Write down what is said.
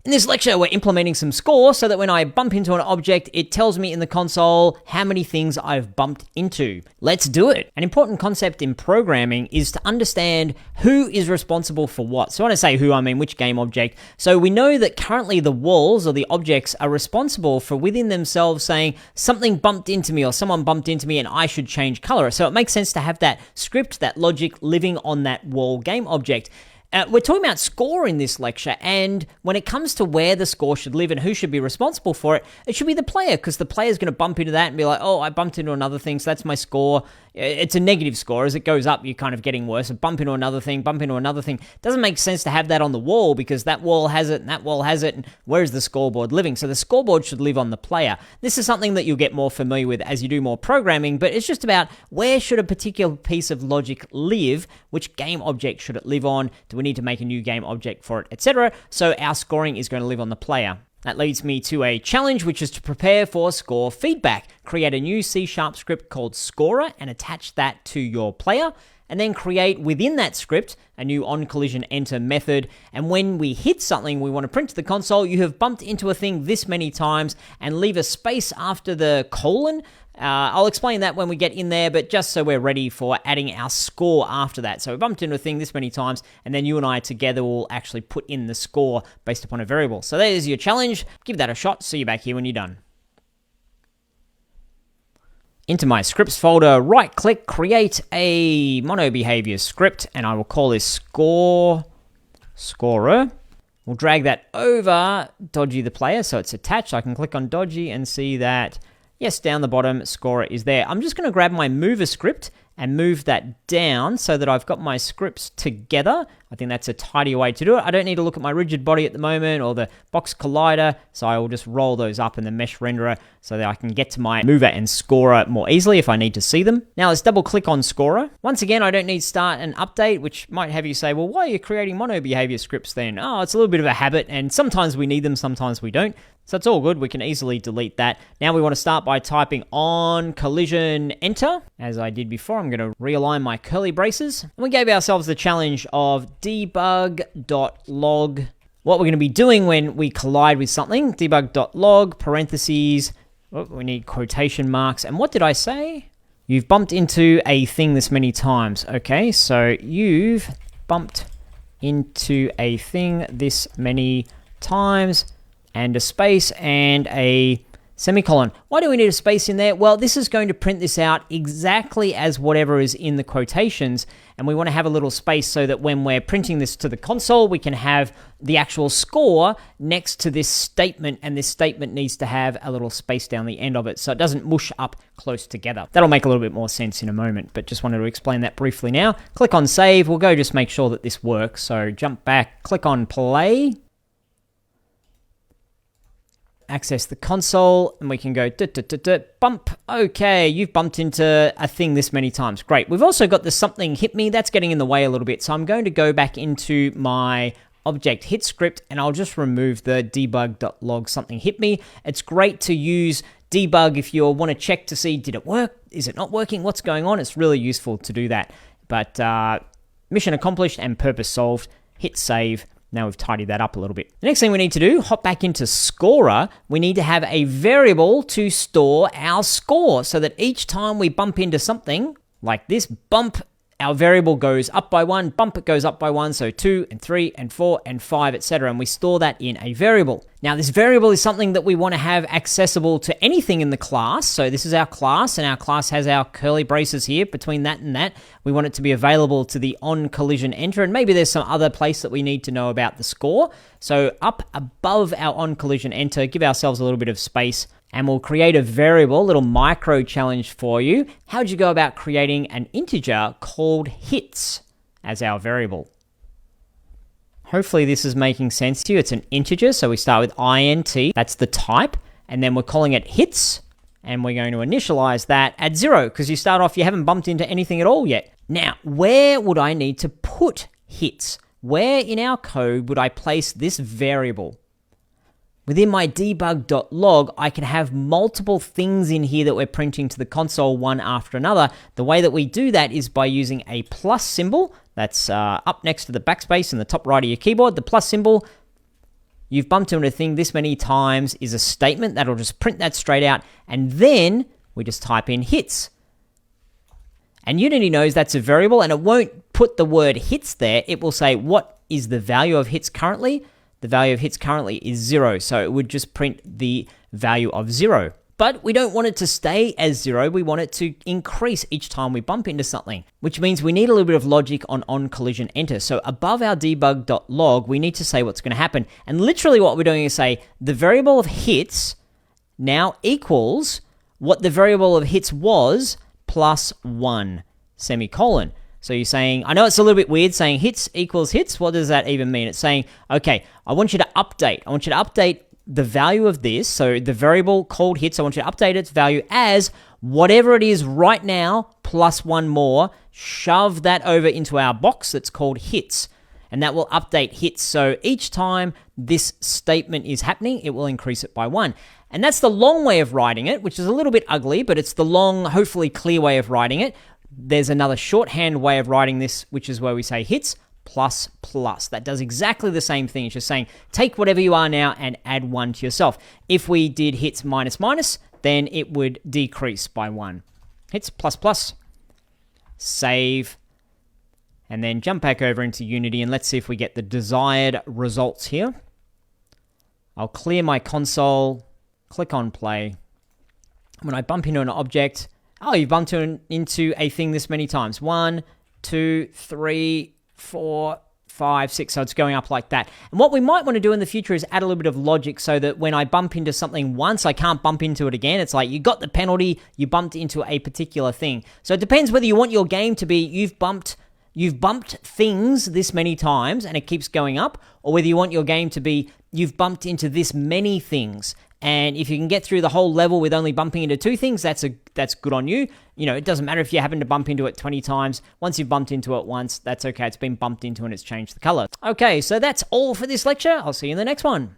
In this lecture, we're implementing some score so that when I bump into an object, it tells me in the console how many things I've bumped into. Let's do it. An important concept in programming is to understand who is responsible for what. So when I say who, I mean which game object. So we know that currently the walls or the objects are responsible for within themselves saying something bumped into me or someone bumped into me and I should change color. So it makes sense to have that script, that logic living on that wall game object. We're talking about score in this lecture, and when it comes to where the score should live and who should be responsible for it, it should be the player, because the player is going to bump into that and be like, oh, I bumped into another thing, so that's my score. It's a negative score. As it goes up, you're kind of getting worse. Bump into another thing, bump into another thing. It doesn't make sense to have that on the wall, because that wall has it and that wall has it, and where is the scoreboard living? So the scoreboard should live on the player. This is something that you'll get more familiar with as you do more programming, but it's just about where should a particular piece of logic live, which game object should it live on, do we need to make a new game object for it, etc. So our scoring is going to live on the player. That leads me to a challenge, which is to prepare for score feedback. Create a new C# script called Scorer and attach that to your player, and then create within that script a new onCollisionEnter method. And when we hit something, we want to print to the console, you have bumped into a thing this many times, and leave a space after the colon. I'll explain that when we get in there, but just so we're ready for adding our score after that. So we bumped into a thing this many times, and then you and I together will actually put in the score based upon a variable. So there's your challenge. Give that a shot. See you back here when you're done. Into my scripts folder, right-click, create a mono-behavior script, and I will call this scorer. We'll drag that over Dodgy the player, so it's attached. I can click on Dodgy and see that, yes, down the bottom, scorer is there. I'm just going to grab my mover script and move that down so that I've got my scripts together. I think that's a tidy way to do it. I don't need to look at my rigid body at the moment or the box collider, so I will just roll those up in the mesh renderer so that I can get to my mover and scorer more easily if I need to see them. Now let's double click on scorer. Once again, I don't need start and update, which might have you say, well, why are you creating mono behavior scripts then? Oh, it's a little bit of a habit, and sometimes we need them, sometimes we don't. So it's all good. We can easily delete that. Now we want to start by typing on collision enter. As I did before, I'm going to realign my curly braces. And we gave ourselves the challenge of debug.log. What we're going to be doing when we collide with something, debug.log, parentheses, we need quotation marks. And what did I say? You've bumped into a thing this many times. Okay, so you've bumped into a thing this many times, and a space and a semicolon. Why do we need a space in there? Well, this is going to print this out exactly as whatever is in the quotations, and we want to have a little space so that when we're printing this to the console, we can have the actual score next to this statement, and this statement needs to have a little space down the end of it so it doesn't mush up close together. That'll make a little bit more sense in a moment, but just wanted to explain that briefly now. Click on save. We'll go just make sure that this works. So jump back, click on play. Access the console, and we can go bump. Okay, you've bumped into a thing this many times. Great. We've also got the something hit me. That's getting in the way a little bit. So I'm going to go back into my object hit script, and I'll just remove the debug.log something hit me. It's great to use debug if you want to check to see, did it work? Is it not working? What's going on? It's really useful to do that. But mission accomplished and purpose solved. Hit save. Now we've tidied that up a little bit. The next thing we need to do, hop back into Scorer. We need to have a variable to store our score so that each time we bump into something like this, bump, our variable goes up by 1, bump, it goes up by 1, so 2 and 3 and 4 and 5, etc. And we store that in a variable. Now this variable is something that we want to have accessible to anything in the class. So this is our class, and our class has our curly braces here between that and that. We want it to be available to the onCollisionEnter, and maybe there's some other place that we need to know about the score. So up above our onCollisionEnter, give ourselves a little bit of space, and we'll create a variable, a little micro challenge for you. How would you go about creating an integer called hits as our variable? Hopefully this is making sense to you. It's an integer, so we start with int, that's the type, and then we're calling it hits, and we're going to initialize that at 0, because you start off, you haven't bumped into anything at all yet. Now, where would I need to put hits? Where in our code would I place this variable? Within my debug.log, I can have multiple things in here that we're printing to the console one after another. The way that we do that is by using a plus symbol. That's up next to the backspace in the top right of your keyboard. The plus symbol you've bumped into a thing this many times is a statement that'll just print that straight out. And then we just type in hits. And Unity knows that's a variable, and it won't put the word hits there. It will say, what is the value of hits currently? The value of hits currently is 0. So it would just print the value of 0. But we don't want it to stay as 0. We want it to increase each time we bump into something, which means we need a little bit of logic on collision enter. So above our debug.log, we need to say what's going to happen. And literally what we're doing is say the variable of hits now equals what the variable of hits was plus 1, semicolon. So you're saying, I know it's a little bit weird saying hits equals hits. What does that even mean? It's saying, okay, I want you to update the value of this. So the variable called hits, I want you to update its value as whatever it is right now plus 1 more. Shove that over into our box that's called hits. And that will update hits. So each time this statement is happening, it will increase it by 1. And that's the long way of writing it, which is a little bit ugly, but it's the long, hopefully clear way of writing it. There's another shorthand way of writing this, which is where we say hits plus plus. That does exactly the same thing. It's just saying, take whatever you are now and add 1 to yourself. If we did hits minus minus, then it would decrease by 1. Hits plus plus, save, and then jump back over into Unity, and let's see if we get the desired results here. I'll clear my console, click on play. When I bump into an object, oh, you bumped into a thing this many times. 1, 2, 3, 4, 5, 6. So it's going up like that. And what we might want to do in the future is add a little bit of logic so that when I bump into something once, I can't bump into it again. It's like you got the penalty, you bumped into a particular thing. So it depends whether you want your game to be you've bumped things this many times and it keeps going up, or whether you want your game to be you've bumped into this many things. And if you can get through the whole level with only bumping into 2 things, that's good on you. You know, it doesn't matter if you happen to bump into it 20 times. Once you've bumped into it once, that's okay. It's been bumped into and it's changed the color. Okay, so that's all for this lecture. I'll see you in the next one.